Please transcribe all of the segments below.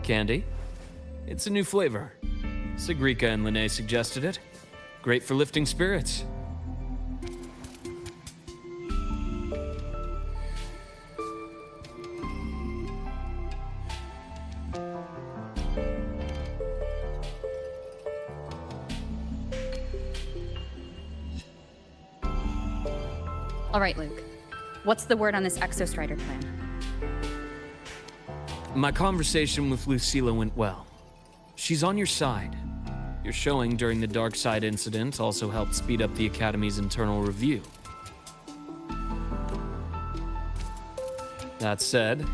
Candy? It's a new flavor. Sigrika and Linnae suggested it. Great for lifting spirits. All right, Luke. What's the word on this Exostrider plan? My conversation with Lucilla went well. She's on your side. Your showing during the Dark Side incident also helped speed up the Academy's internal review. That said,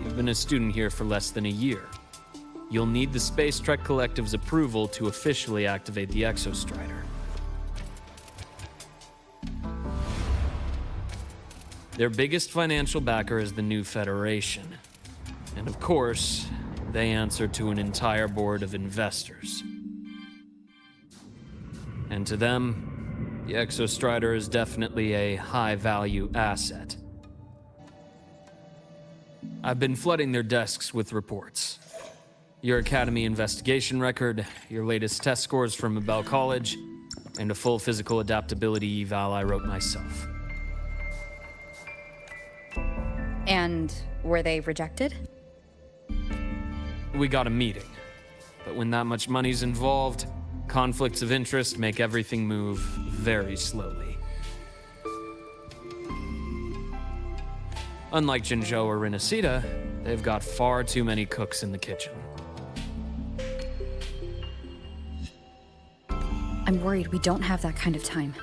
you've been a student here for less than a year. You'll need the Space Trek Collective's approval to officially activate the Exostrider. Their biggest financial backer is the new Federation. And of course, they answer to an entire board of investors. And to them, the Exostrider is definitely a high-value asset. I've been flooding their desks with reports. Your Academy investigation record, your latest test scores from Abel College, and a full physical adaptability eval I wrote myself. And were they rejected? We got a meeting. But when that much money's involved, conflicts of interest make everything move very slowly. Unlike Jinzhou or Rinasida, they've got far too many cooks in the kitchen. I'm worried we don't have that kind of time.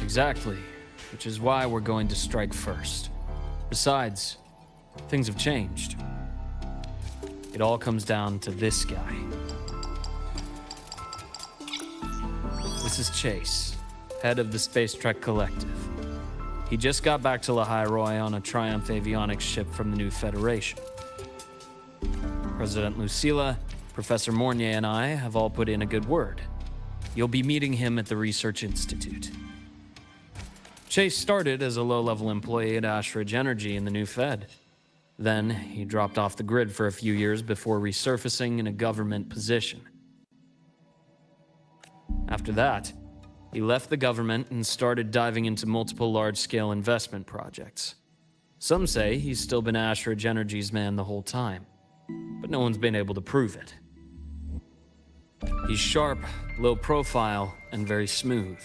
Exactly, which is why we're going to strike first. Besides, things have changed. It all comes down to this guy. This is Chase, head of the Space Trek Collective. He just got back to Lahai on a Triumph avionics ship from the new Federation. President Lucilla, Professor Mornier, and I have all put in a good word. You'll be meeting him at the Research Institute. Chase started as a low-level employee at Ashridge Energy in the new Fed. Then, he dropped off the grid for a few years before resurfacing in a government position. After that, he left the government and started diving into multiple large-scale investment projects. Some say he's still been Ashridge Energy's man the whole time, but no one's been able to prove it. He's sharp, low profile, and very smooth.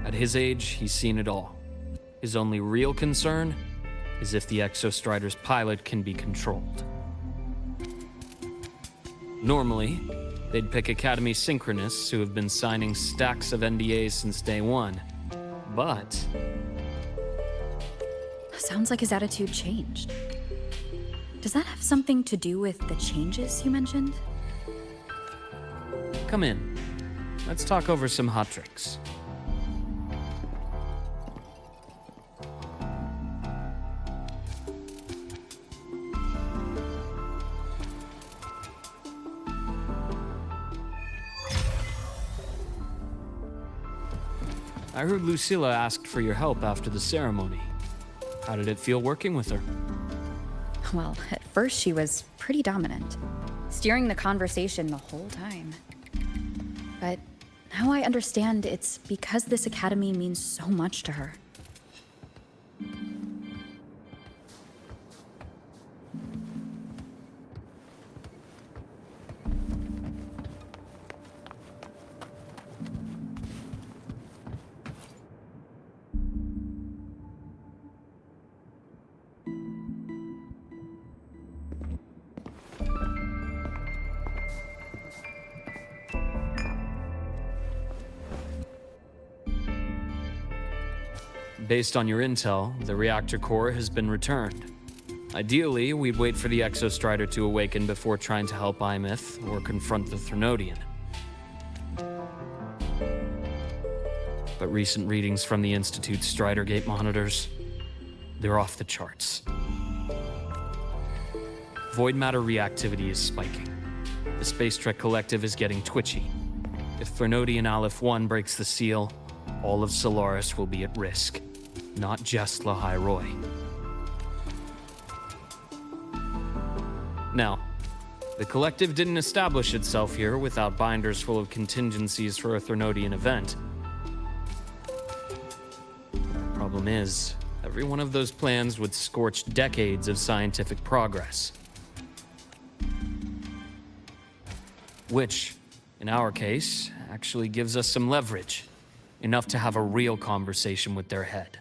At his age, he's seen it all. His only real concern is if the Exostrider's pilot can be controlled. Normally, they'd pick Academy synchronists who have been signing stacks of NDAs since day one. But Sounds like his attitude changed. Does that have something to do with the changes you mentioned? come in. Let's talk over some hot drinks. I heard Lucilla asked for your help after the ceremony. How did it feel working with her? Well, at first she was pretty dominant, steering the conversation the whole time. But now I understand it's because this academy means so much to her. Based on your intel, the reactor core has been returned. Ideally, we'd wait for the Exostrider to awaken before trying to help Imyth or confront the Thrunodian. But recent readings from the Institute's Strider Gate monitors, they're off the charts. Void matter reactivity is spiking. The Space Trek Collective is getting twitchy. If Thrunodian Aleph 1 breaks the seal, all of Solaris will be at risk. Not just Lahai Roy. Now, the Collective didn't establish itself here without binders full of contingencies for a Threnodian event. Problem is, every one of those plans would scorch decades of scientific progress. Which, in our case, actually gives us some leverage. Enough to have a real conversation with their head.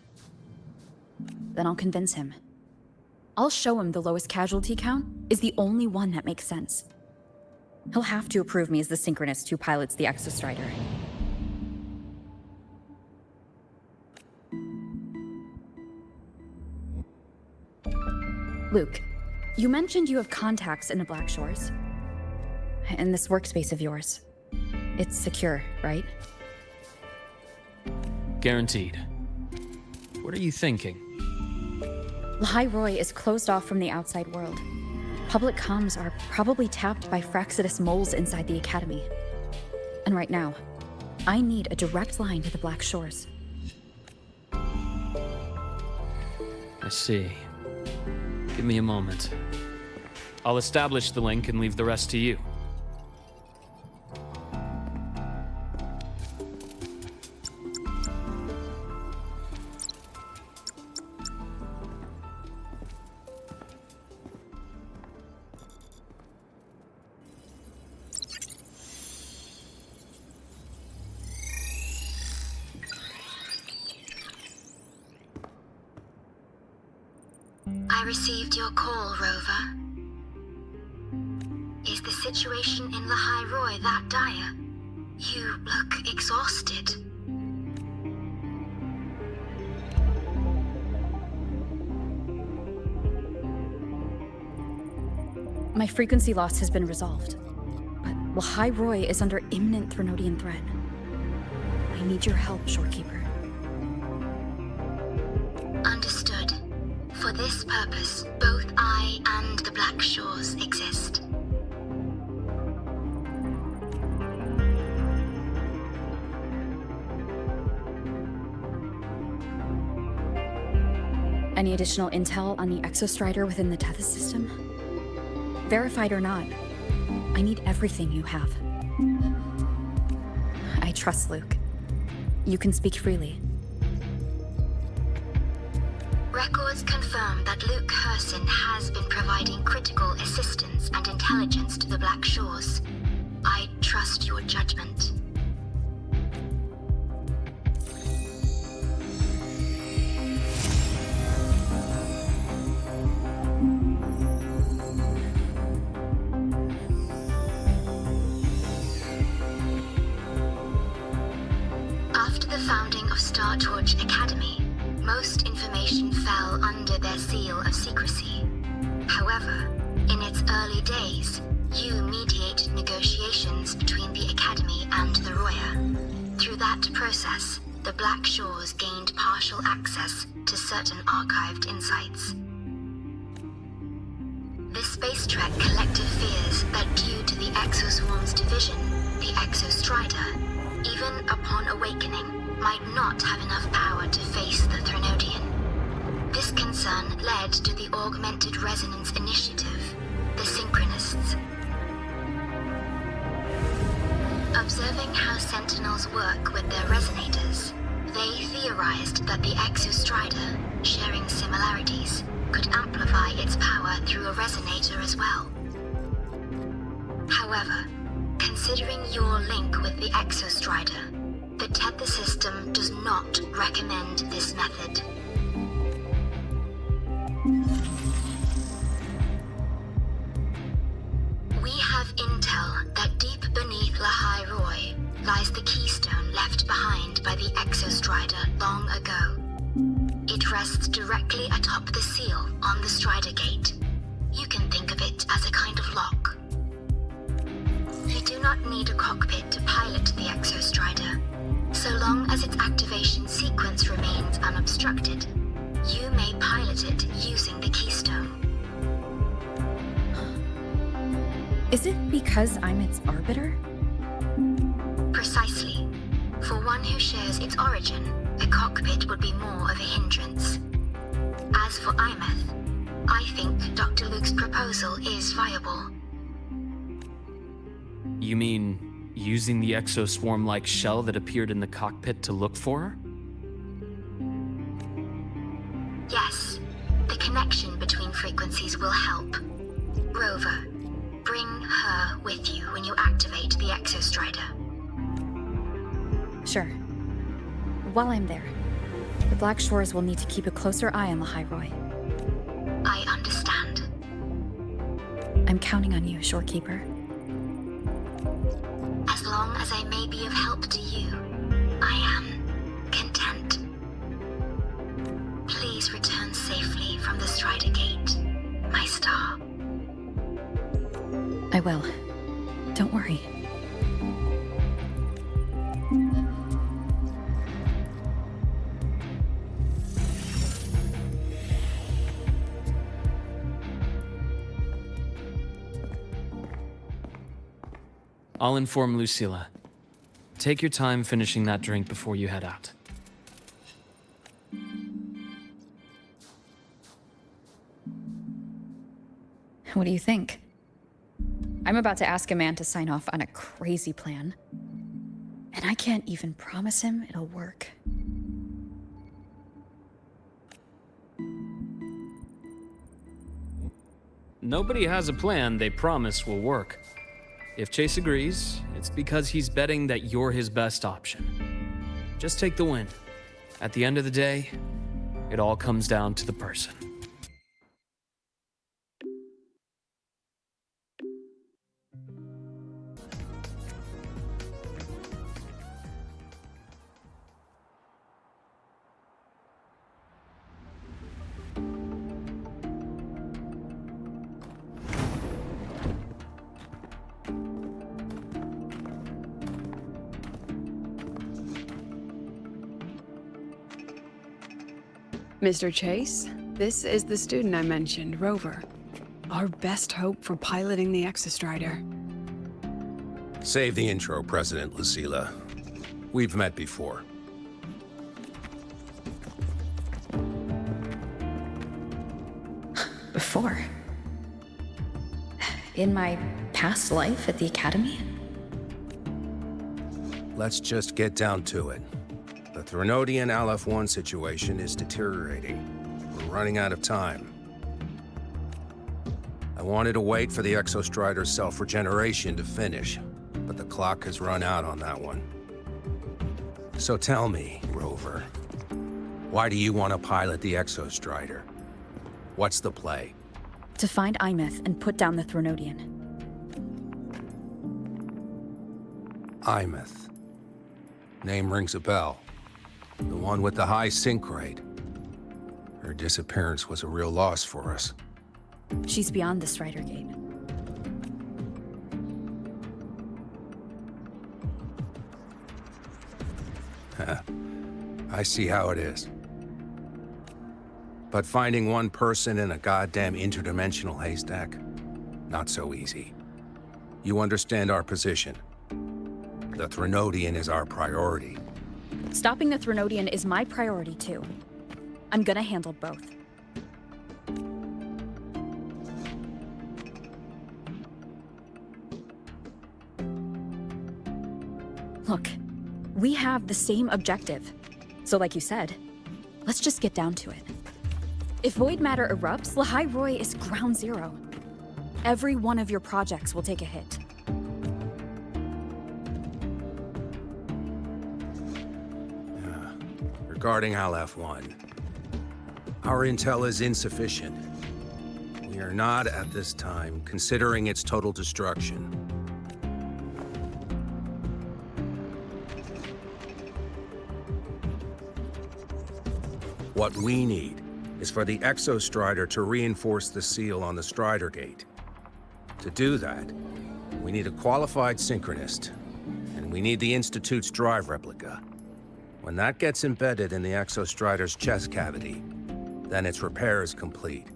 Then I'll convince him. I'll show him the lowest casualty count is the only one that makes sense. He'll have to approve me as the synchronist who pilots the Exostrider. Luke, you mentioned you have contacts in the Black Shores. In this workspace of yours. It's secure, right? Guaranteed. What are you thinking? Lahai Roy is closed off from the outside world. Public comms are probably tapped by Fraxidus moles inside the Academy. And right now, I need a direct line to the Black Shores. I see. Give me a moment. I'll establish the link and leave the rest to you. I received your call, Rover. Is the situation in Lahai Roy that dire? You look exhausted. My frequency loss has been resolved, but Lahai Roy is under imminent Threnodian threat. I need your help, Shorekeeper. Understood. For this purpose, both I and the Black Shores exist. Any additional intel on the Exostrider within the Tethys system? Verified or not, I need everything you have. I trust Luke. You can speak freely. Records confirm that Luke Herson has been providing critical assistance and intelligence to the Black Shores. I trust your judgment. After the founding of Star Torch Academy, most information fell under their seal of secrecy. However, in its early days, you mediated negotiations between the Academy and the Roya. Through that process, the Black Shores gained partial access to certain archived insights. The Space Trek Collective fears that due to the Exoswarm's division, the Exostrider, even upon awakening, might not have enough power to face the Threnodian. This concern led to the Augmented Resonance Initiative, the Synchronists. Observing how Sentinels work with their resonators, they theorized that the Exostrider, sharing similarities, could amplify its power through a resonator as well. However, considering your link with the Exostrider, the Tether system does not recommend this method. We have intel that deep beneath Lahai Roy lies the keystone left behind by the Exostrider long ago. It rests directly atop the seal on the Strider Gate. You can think of it as a kind of lock. You do not need a cockpit to pilot the Exostrider. So long as its activation sequence remains unobstructed, you may pilot it using the keystone. Is it because I'm its arbiter? Precisely. For one who shares its origin, a cockpit would be more of a hindrance. As for Imeth, I think Dr. Luke's proposal is viable. You mean using the exoswarm-like shell that appeared in the cockpit to look for her? Yes, the connection between frequencies will help. Rover, bring her with you when you activate the Exostrider. Sure. While I'm there, the Black Shores will need to keep a closer eye on Lahairoi. I understand. I'm counting on you, Shorekeeper. As long as I may be of help to you, I am content. Please return safely from the Strider Gate, my star. I will. Don't worry. I'll inform Lucilla. Take your time finishing that drink before you head out. What do you think? I'm about to ask a man to sign off on a crazy plan. And I can't even promise him it'll work. Nobody has a plan they promise will work. If Chase agrees, it's because he's betting that you're his best option. Just take the win. At the end of the day, it all comes down to the person. Mr. Chase, this is the student I mentioned, Rover. Our best hope for piloting the Exostrider. Save the intro, President Lucilla. We've met before. Before? In my past life at the Academy? Let's just get down to it. The Threnodian Aleph-1 situation is deteriorating. We're running out of time. I wanted to wait for the Exostrider's self-regeneration to finish, but the clock has run out on that one. So tell me, Rover, why do you want to pilot the Exostrider? What's the play? To find Imeth and put down the Threnodian. Imeth. Name rings a bell. The one with the high sync rate. Her disappearance was a real loss for us. She's beyond the Strider Gate. I see how it is. But finding one person in a goddamn interdimensional haystack? Not so easy. You understand our position. The Threnodian is our priority. Stopping the Threnodian is my priority too. I'm gonna handle both. Look, we have the same objective. So like you said, let's just get down to it. If void matter erupts, Lahairoi is ground zero. Every one of your projects will take a hit. Regarding Aleph-1, our intel is insufficient. We are not, at this time, considering its total destruction. What we need is for the Exostrider to reinforce the seal on the Strider Gate. To do that, we need a qualified synchronist, and we need the Institute's drive replica. When that gets embedded in the Exostrider's chest cavity, then its repair is complete.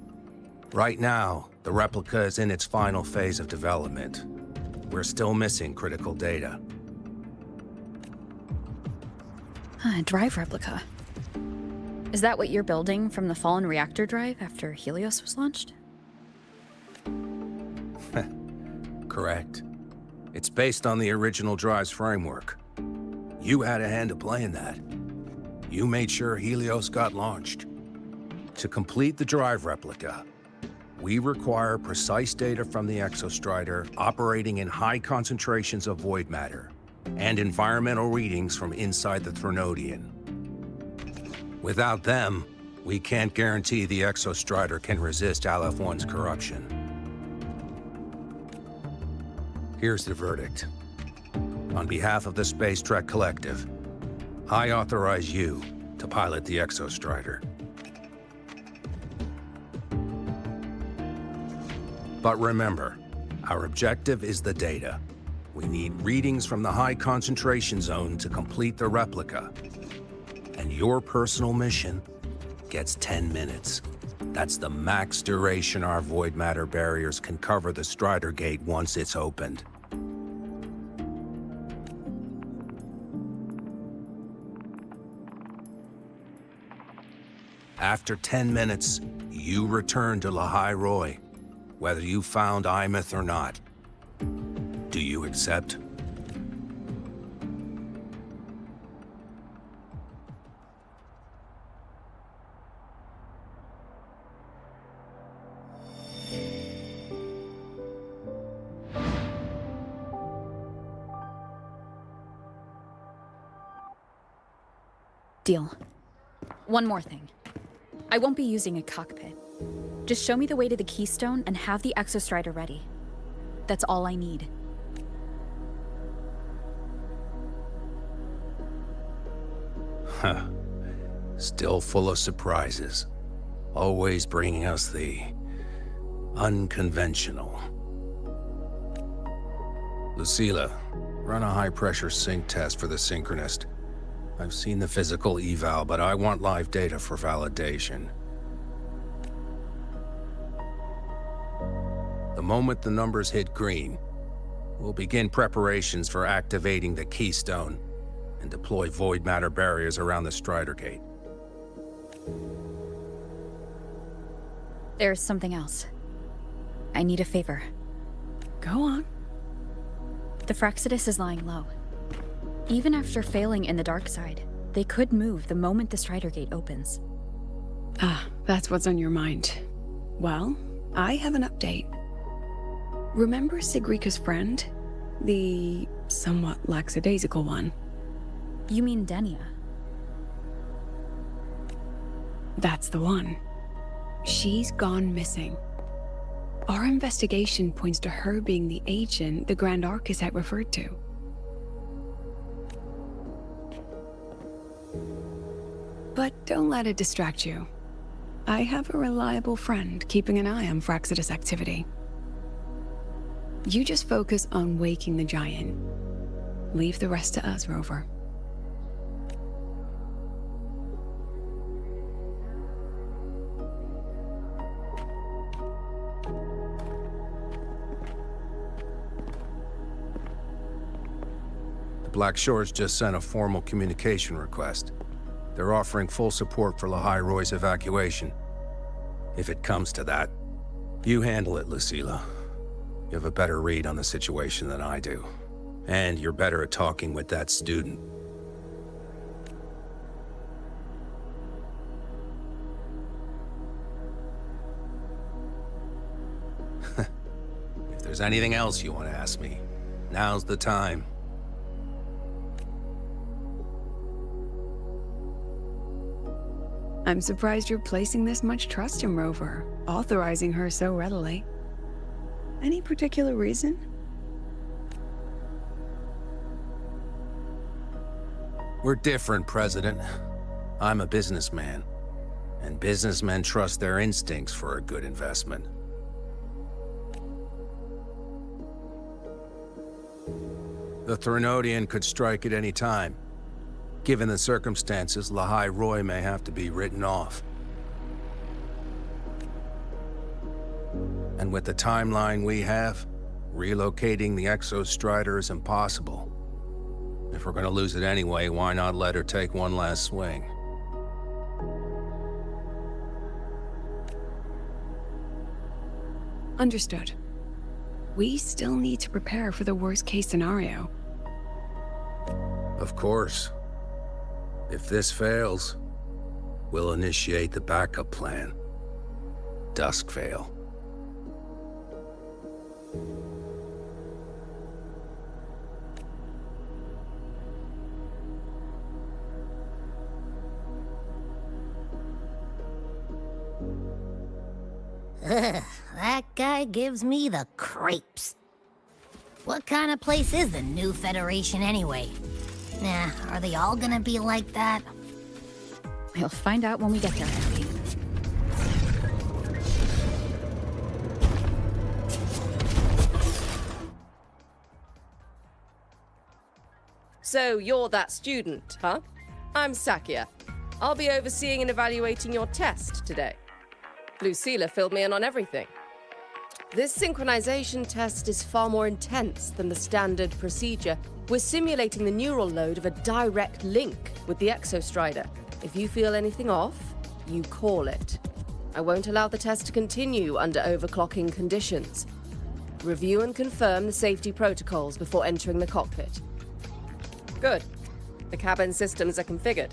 Right now, the replica is in its final phase of development. We're still missing critical data. Drive replica. Is that what you're building from the fallen reactor drive after Helios was launched? Correct. It's based on the original drive's framework. You had a hand to play in that. You made sure Helios got launched. To complete the drive replica, we require precise data from the exostrider operating in high concentrations of void matter and environmental readings from inside the Threnodian. Without them, we can't guarantee the exostrider can resist Aleph-1's corruption. Here's the verdict. On behalf of the Space Trek Collective, I authorize you to pilot the exostrider. But remember, our objective is the data. We need readings from the high concentration zone to complete the replica. And your personal mission gets 10 minutes. That's the max duration our void matter barriers can cover the Strider Gate once it's opened. After 10 minutes, you return to Lahai Roy, whether you found Imeth or not. Do you accept? Deal. One more thing. I won't be using a cockpit. Just show me the way to the Keystone and have the exostrider ready. That's all I need. Huh. Still full of surprises. Always bringing us the unconventional. Lucila, run a high-pressure sync test for the Synchronist. I've seen the physical eval, but I want live data for validation. The moment the numbers hit green, we'll begin preparations for activating the Keystone and deploy void matter barriers around the Strider Gate. There's something else. I need a favor. Go on. The Fraxidus is lying low. Even after failing in the dark side, they could move the moment the Strider Gate opens. Ah, that's what's on your mind. Well, I have an update. Remember Sigrika's friend? The somewhat lackadaisical one? You mean Denia? That's the one. She's gone missing. Our investigation points to her being the agent the Grand Architect referred to. But don't let it distract you. I have a reliable friend keeping an eye on Fraxidus activity. You just focus on waking the giant. Leave the rest to us, Rover. The Black Shores just sent a formal communication request. They're offering full support for Lahai Roy's evacuation. If it comes to that, you handle it, Lucila. You have a better read on the situation than I do. And you're better at talking with that student. If there's anything else you want to ask me, now's the time. I'm surprised you're placing this much trust in Rover, authorizing her so readily. Any particular reason? We're different, President. I'm a businessman, and businessmen trust their instincts for a good investment. The Threnodian could strike at any time. Given the circumstances, Lahai Roy may have to be written off. And with the timeline we have, relocating the Exostrider is impossible. If we're gonna lose it anyway, why not let her take one last swing? Understood. We still need to prepare for the worst-case scenario. Of course. If this fails, we'll initiate the backup plan. Duskvale. Ugh, that guy gives me the creeps. What kind of place is the new Federation anyway? Nah, are they all gonna be like that? We'll find out when we get there, Abby. So you're that student, huh? I'm Sakia. I'll be overseeing and evaluating your test today. Lucilla filled me in on everything. This synchronization test is far more intense than the standard procedure. We're simulating the neural load of a direct link with the Exostrider. If you feel anything off, you call it. I won't allow the test to continue under overclocking conditions. Review and confirm the safety protocols before entering the cockpit. Good. The cabin systems are configured.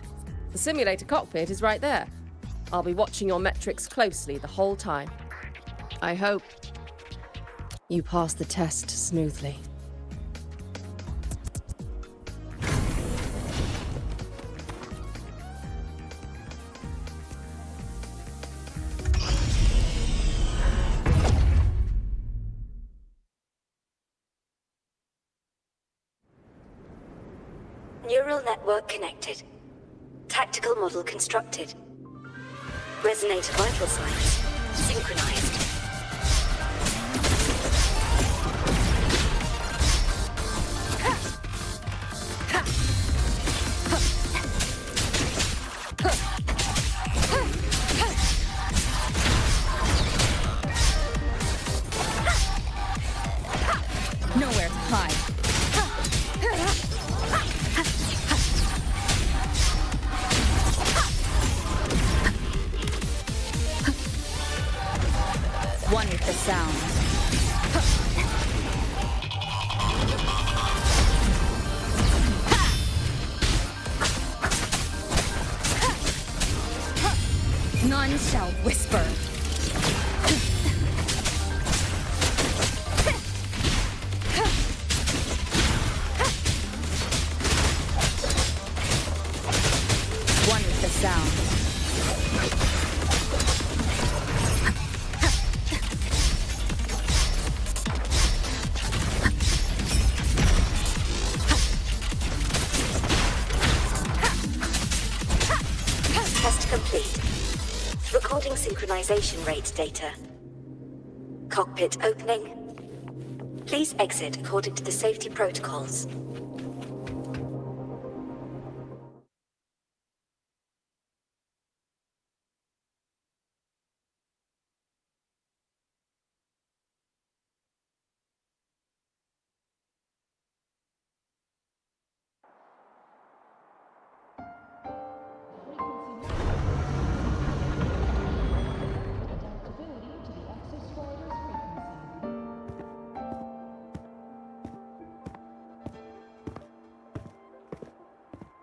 The simulator cockpit is right there. I'll be watching your metrics closely the whole time. I hope you pass the test smoothly. Neural network connected. Tactical model constructed. Resonator vital signs synchronized. Nowhere to hide. One with the sound. None shall whisper. One with the sound. Test complete. Recording synchronization rate data. Cockpit opening. Please exit according to the safety protocols.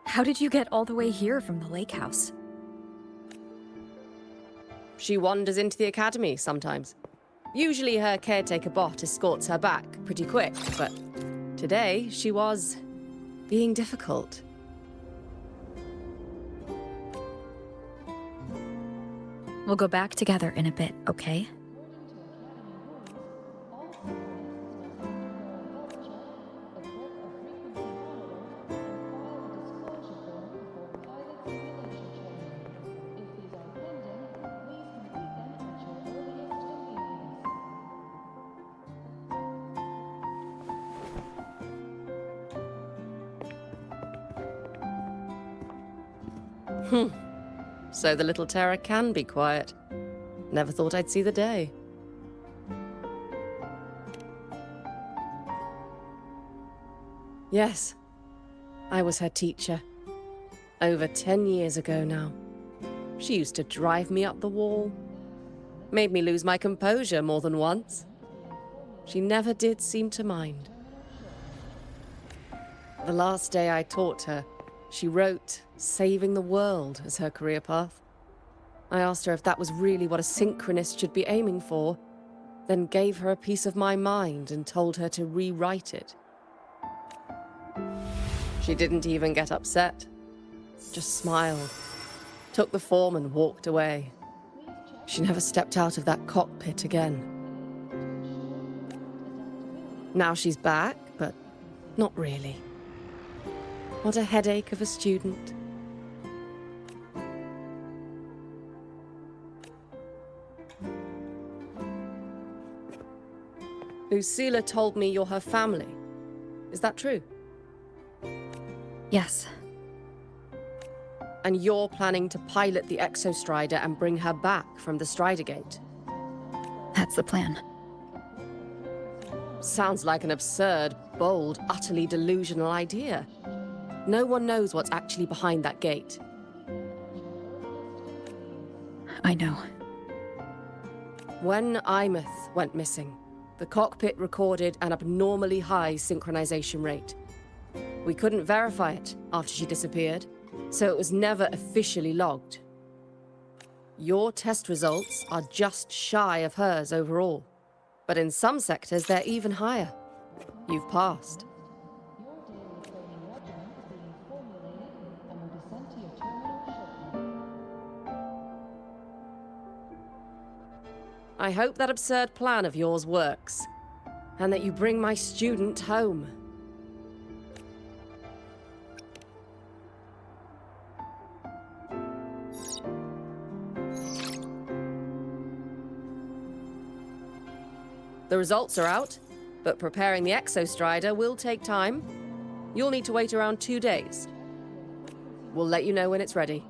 How did you get all the way here from the lake house? She wanders into the academy sometimes. Usually her caretaker bot escorts her back pretty quick, but today she was being difficult. We'll go back together in a bit, okay? So the little terror can be quiet. Never thought I'd see the day. Yes, I was her teacher. Over 10 years ago now. She used to drive me up the wall. Made me lose my composure more than once. She never did seem to mind. The last day I taught her, she wrote saving the world as her career path. I asked her if that was really what a synchronist should be aiming for, then gave her a piece of my mind and told her to rewrite it. She didn't even get upset, just smiled, took the form and walked away. She never stepped out of that cockpit again. Now she's back, but not really. What a headache of a student. Lucila told me you're her family. Is that true? Yes. And you're planning to pilot the Exostrider and bring her back from the Strider Gate? That's the plan. Sounds like an absurd, bold, utterly delusional idea. No one knows what's actually behind that gate. I know. When Imeth went missing, the cockpit recorded an abnormally high synchronization rate. We couldn't verify it after she disappeared, so it was never officially logged. Your test results are just shy of hers overall, but in some sectors they're even higher. You've passed. I hope that absurd plan of yours works, and that you bring my student home. The results are out, but preparing the Exostrider will take time. You'll need to wait around 2 days. We'll let you know when it's ready.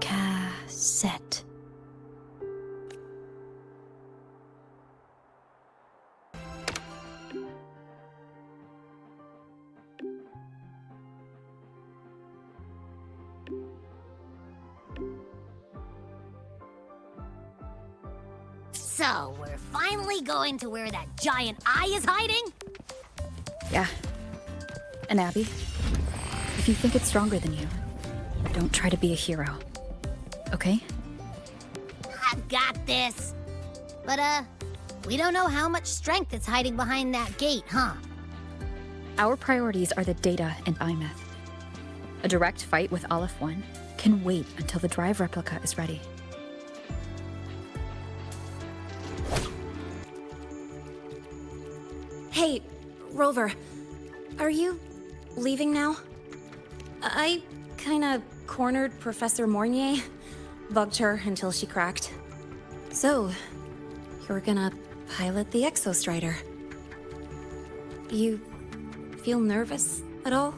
Cassette. So, we're finally going to where that giant eye is hiding? Yeah. And Abby, if you think it's stronger than you, don't try to be a hero. Okay? I've got this. But, we don't know how much strength is hiding behind that gate, huh? Our priorities are the data and Imeth. A direct fight with Aleph 1 can wait until the drive replica is ready. Hey, Rover, are you leaving now? I kinda cornered Professor Mornier, bugged her until she cracked. So, you're gonna pilot the Exostrider. You feel nervous at all?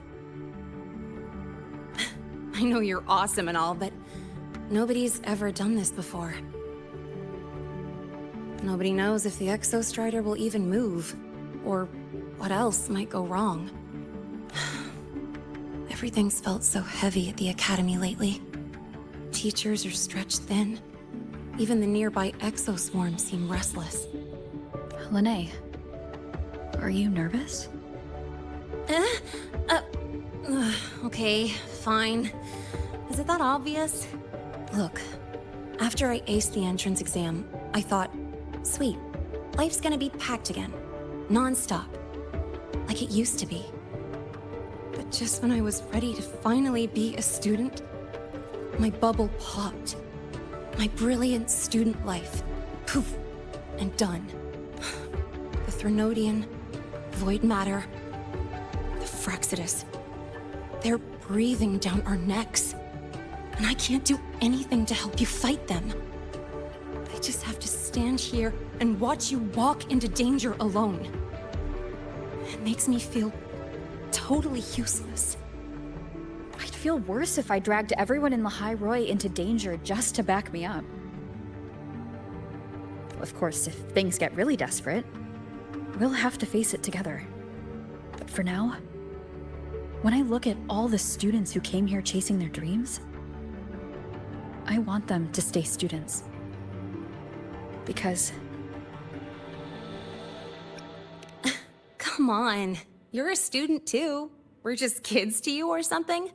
I know you're awesome and all, but nobody's ever done this before. Nobody knows if the Exostrider will even move, or what else might go wrong. Everything's felt so heavy at the Academy lately. Teachers are stretched thin. Even the nearby exoswarms seem restless. Lene, are you nervous? Okay, fine. Is it that obvious? Look, after I aced the entrance exam, I thought, sweet, life's gonna be packed again. Non-stop. Like it used to be. But just when I was ready to finally be a student, my bubble popped. My brilliant student life. Poof. And done. The Threnodian, void matter, the Fraxidus. They're breathing down our necks. And I can't do anything to help you fight them. I just have to stand here and watch you walk into danger alone. It makes me feel totally useless. I'd feel worse if I dragged everyone in Lahai Roy into danger just to back me up. Of course, if things get really desperate, we'll have to face it together. But for now, when I look at all the students who came here chasing their dreams, I want them to stay students. Because... Come on. You're a student too. We're just kids to you or something?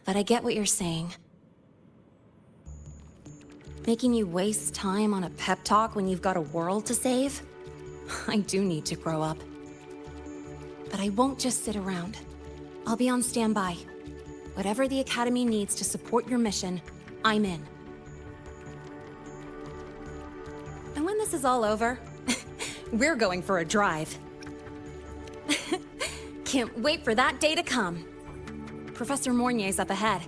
But I get what you're saying. Making you waste time on a pep talk when you've got a world to save? I do need to grow up. But I won't just sit around. I'll be on standby. Whatever the Academy needs to support your mission, I'm in. And when this is all over, we're going for a drive. Can't wait for that day to come. Professor Mornier's up ahead.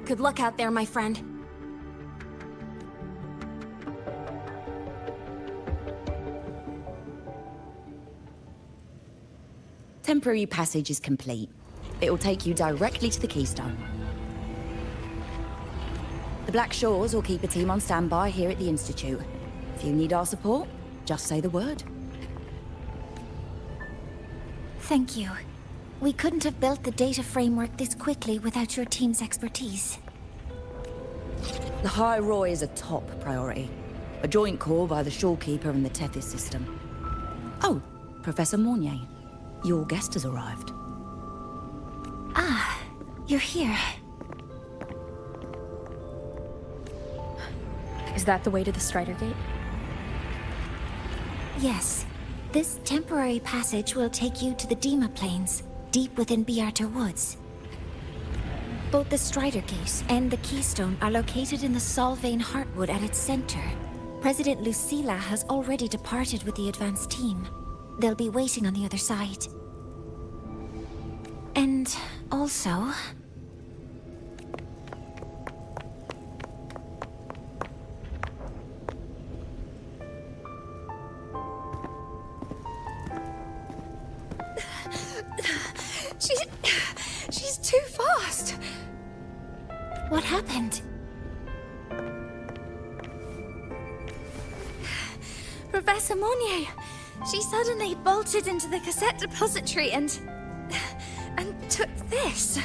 Good luck out there, my friend. Temporary passage is complete. It'll take you directly to the Keystone. The Black Shores will keep a team on standby here at the Institute. If you need our support, just say the word. Thank you. We couldn't have built the data framework this quickly without your team's expertise. The High Roy is a top priority. A joint call by the Shorekeeper and the Tethys system. Oh, Professor Mornier. Your guest has arrived. Ah, you're here. Is that the way to the Strider Gate? Yes. This temporary passage will take you to the Dima Plains, deep within Biarter Woods. Both the Strider Gate and the Keystone are located in the Solvane Heartwood at its center. President Lucilla has already departed with the advance team. They'll be waiting on the other side. And also... She's too fast. What happened? Professor Mornier, she suddenly bolted into the cassette depository and took this.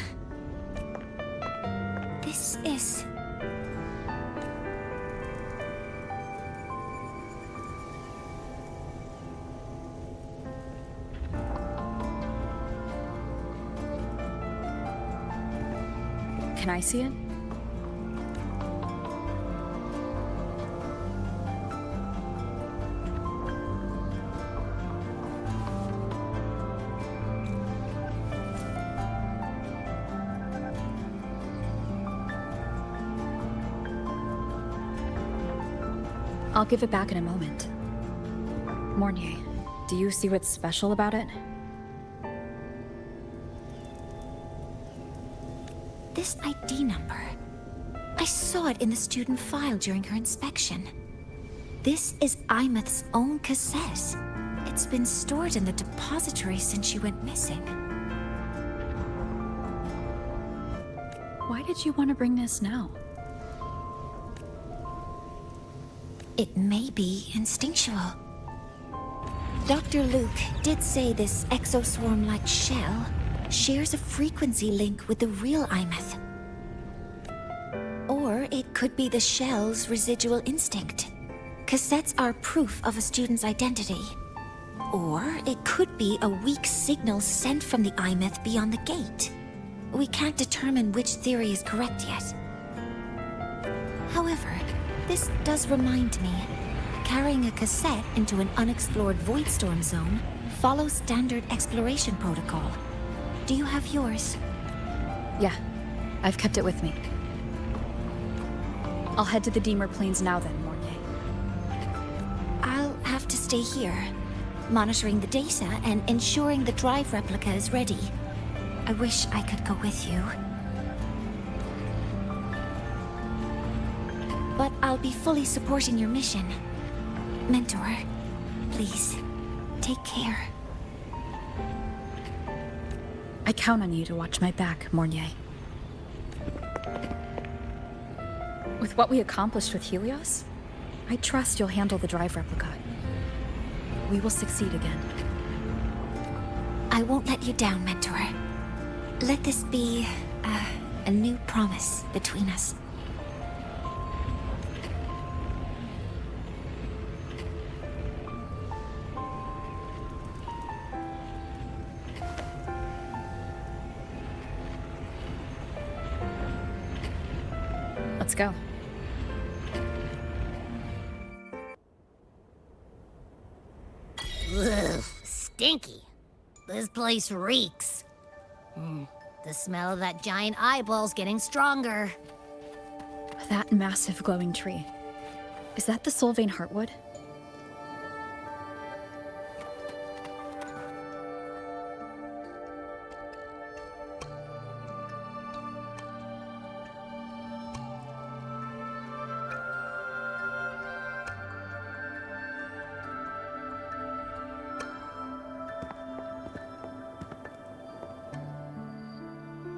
This is... Can I see it? I'll give it back in a moment. Mornier, do you see what's special about it? This ID number. I saw it in the student file during her inspection. This is Imeth's own cassette. It's been stored in the depository since she went missing. Why did you want to bring this now? It may be instinctual. Dr. Luke did say this exoswarm-like shell shares a frequency link with the real Imeth. Or it could be the shell's residual instinct. Cassettes are proof of a student's identity. Or it could be a weak signal sent from the Imeth beyond the gate. We can't determine which theory is correct yet. However, this does remind me, carrying a cassette into an unexplored Voidstorm zone follows standard exploration protocol. Do you have yours? Yeah, I've kept it with me. I'll head to the Deemer Plains now then, Mornier. I'll have to stay here, monitoring the data and ensuring the drive replica is ready. I wish I could go with you. But I'll be fully supporting your mission. Mentor, please, take care. I count on you to watch my back, Mornier. With what we accomplished with Helios, I trust you'll handle the drive replica. We will succeed again. I won't let you down, Mentor. Let this be a new promise between us. Let's go. Ugh, stinky. This place reeks. The smell of that giant eyeball's getting stronger. That massive glowing tree. Is that the Solvane Heartwood?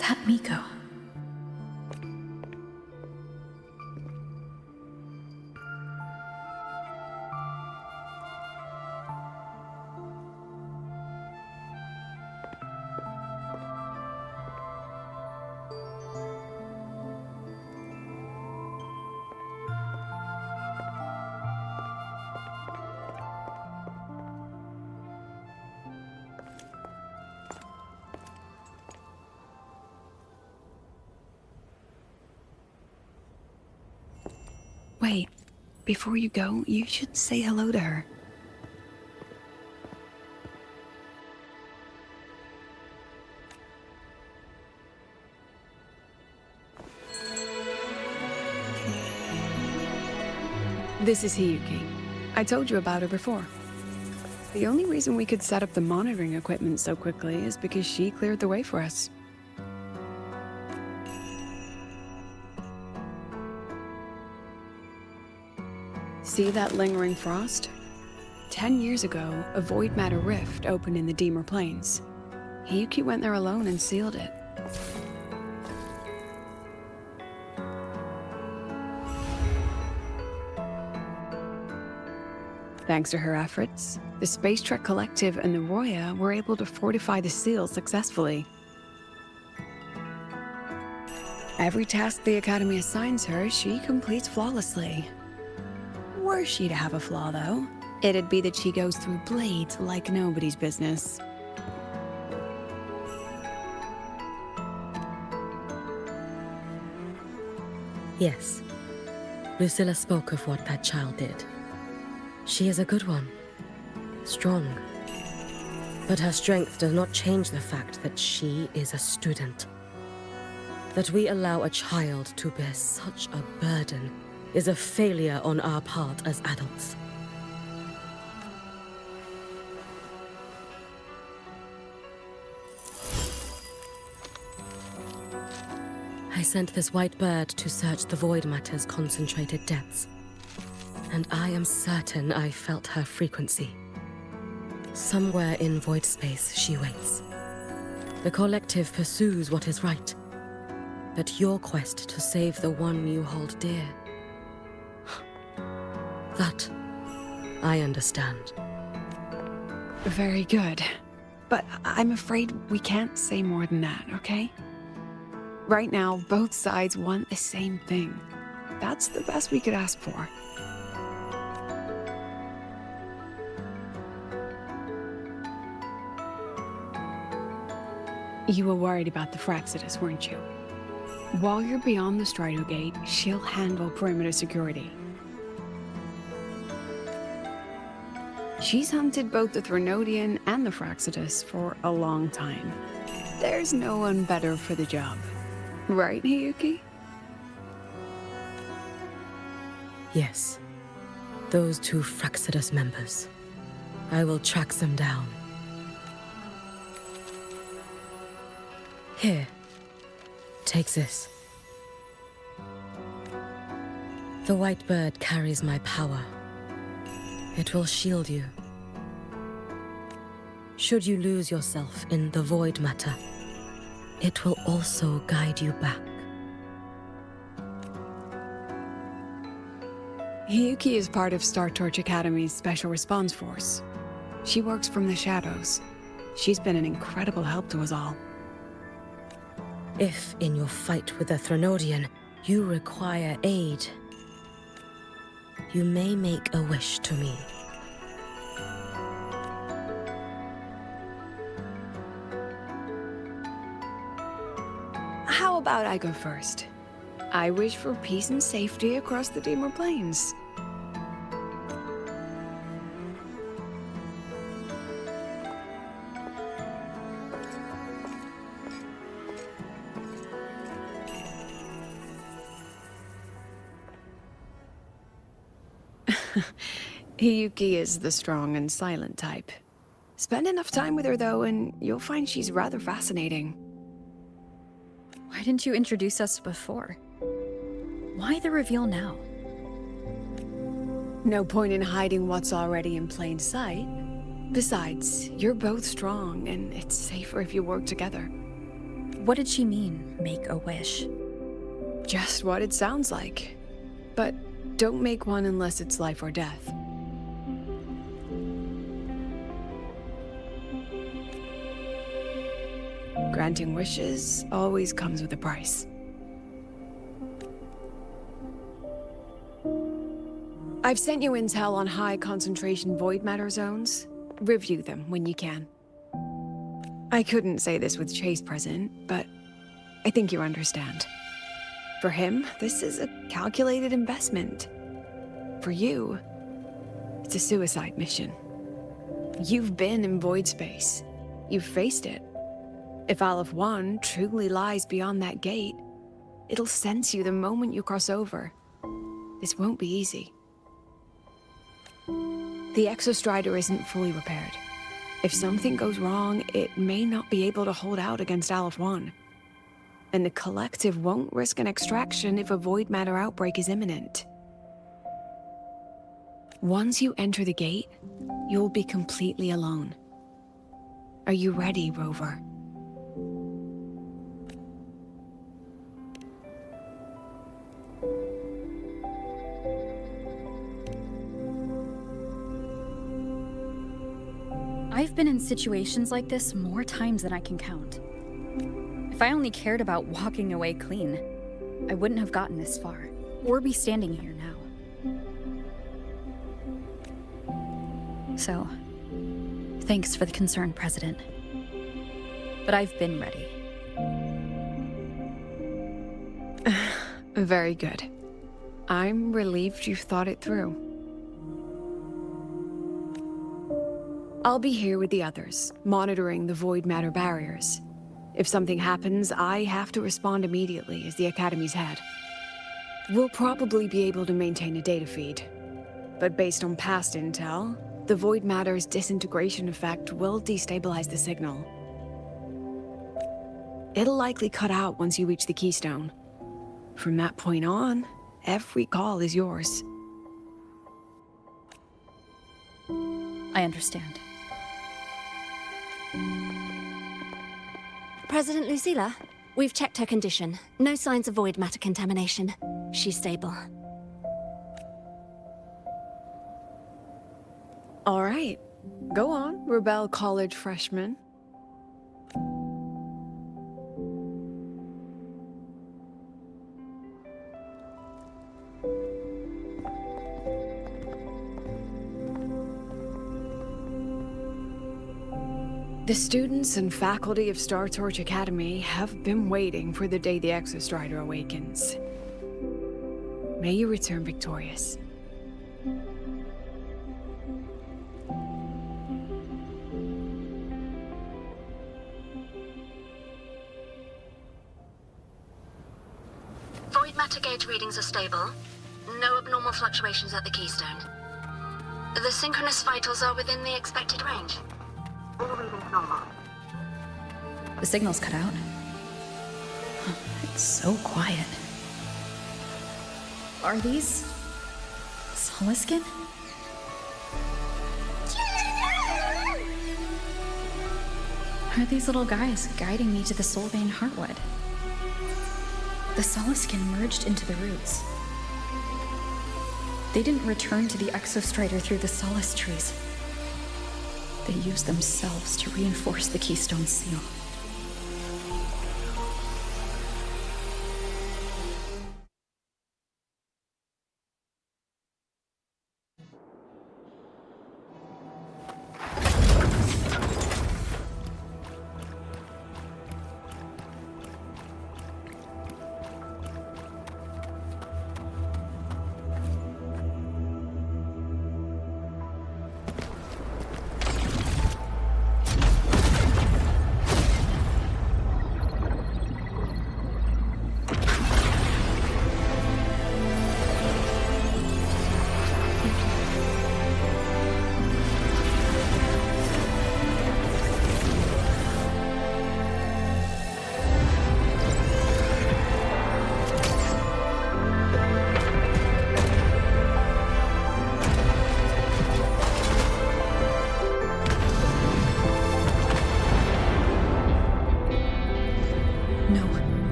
That Miko. Wait, before you go, you should say hello to her. This is Hiyuki. I told you about her before. The only reason we could set up the monitoring equipment so quickly is because she cleared the way for us. See that lingering frost? 10 years ago, a void matter rift opened in the Deemer Plains. Hiyuki went there alone and sealed it. Thanks to her efforts, the Space Trek Collective and the Roya were able to fortify the seal successfully. Every task the Academy assigns her, she completes flawlessly. Were she to have a flaw, though, it'd be that she goes through blades like nobody's business. Yes. Lucilla spoke of what that child did. She is a good one. Strong. But her strength does not change the fact that she is a student. That we allow a child to bear such a burden is a failure on our part as adults. I sent this white bird to search the void matter's concentrated depths, and I am certain I felt her frequency. Somewhere in void space she waits. The collective pursues what is right, but your quest to save the one you hold dear, that I understand. Very good. But I'm afraid we can't say more than that, okay? Right now, both sides want the same thing. That's the best we could ask for. You were worried about the Fraxidus, weren't you? While you're beyond the Strider Gate, she'll handle perimeter security. She's hunted both the Threnodian and the Fraxidus for a long time. There's no one better for the job. Right, Hiyuki? Yes. Those two Fraxidus members. I will track them down. Here. Take this. The white bird carries my power. It will shield you. Should you lose yourself in the void matter, it will also guide you back. Hiyuki is part of Star Torch Academy's Special Response Force. She works from the shadows. She's been an incredible help to us all. If, in your fight with the Threnodian, you require aid, you may make a wish to me. How about I go first? I wish for peace and safety across the Dimmer Plains. Hiyuki is the strong and silent type. Spend enough time with her, though, and you'll find she's rather fascinating. Why didn't you introduce us before? Why the reveal now? No point in hiding what's already in plain sight. Besides, you're both strong, and it's safer if you work together. What did she mean, make a wish? Just what it sounds like. But don't make one unless it's life or death. Granting wishes always comes with a price. I've sent you intel on high concentration void matter zones. Review them when you can. I couldn't say this with Chase present, but I think you understand. For him, this is a calculated investment. For you, it's a suicide mission. You've been in void space. You've faced it. If Aleph 1 truly lies beyond that gate, it'll sense you the moment you cross over. This won't be easy. The Exostrider isn't fully repaired. If something goes wrong, it may not be able to hold out against Aleph 1. And the Collective won't risk an extraction if a void matter outbreak is imminent. Once you enter the gate, you'll be completely alone. Are you ready, Rover? I've been in situations like this more times than I can count. If I only cared about walking away clean, I wouldn't have gotten this far, or be standing here now. So, thanks for the concern, President. But I've been ready. Very good. I'm relieved you've thought it through. I'll be here with the others, monitoring the void matter barriers. If something happens, I have to respond immediately as the Academy's head. We'll probably be able to maintain a data feed. But based on past intel, the void matter's disintegration effect will destabilize the signal. It'll likely cut out once you reach the keystone. From that point on, every call is yours. I understand. President Lucilla, we've checked her condition. No signs of void matter contamination. She's stable. All right. Go on, Rebel College freshman. The students and faculty of Star Torch Academy have been waiting for the day the Exostrider awakens. May you return victorious. Void matter gauge readings are stable. No abnormal fluctuations at the keystone. The synchronous vitals are within the expected range. All readings normal. The signal's cut out. It's so quiet. Are these Soliskin? What are these little guys guiding me to the Solvane Heartwood? The Solaskin merged into the roots. They didn't return to the Exostrider through the Solace trees. They used themselves to reinforce the Keystone Seal.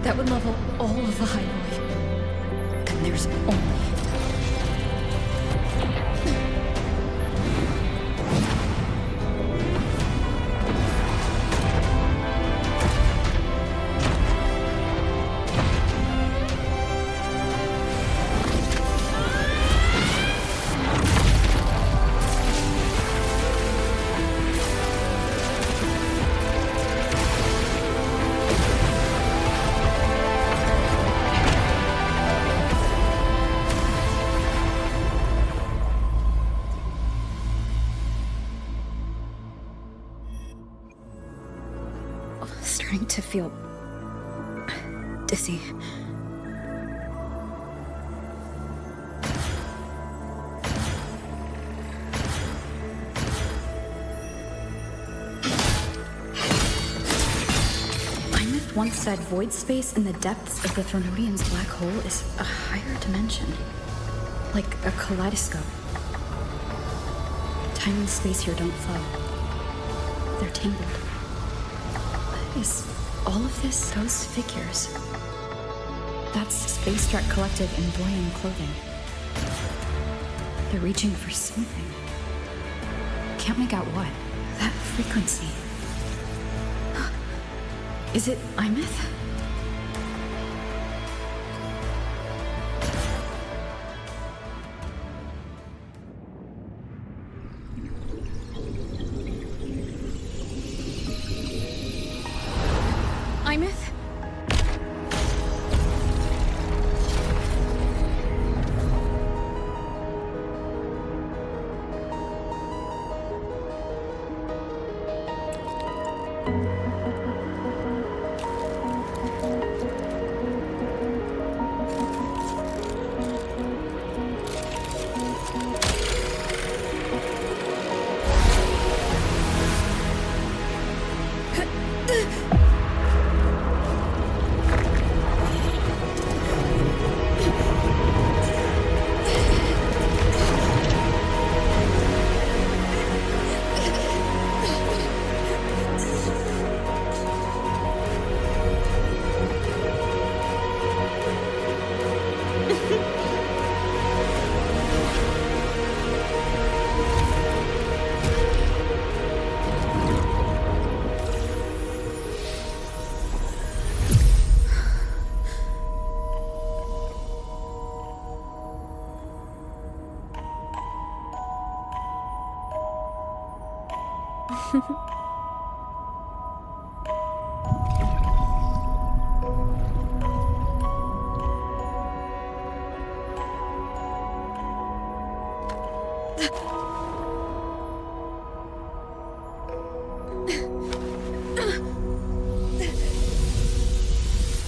That would level all of the highway. Then there's only... Starting to feel dizzy. Imeth once said void space in the depths of the Thronodian's black hole is a higher dimension, like a kaleidoscope. Time and space here don't flow. They're tangled. Is all of this those figures? That's Space Trek Collective in Boyan clothing. They're reaching for something. Can't make out what. That frequency. Is it Imeth? Imeth?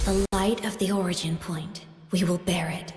The light of the origin point. We will bear it.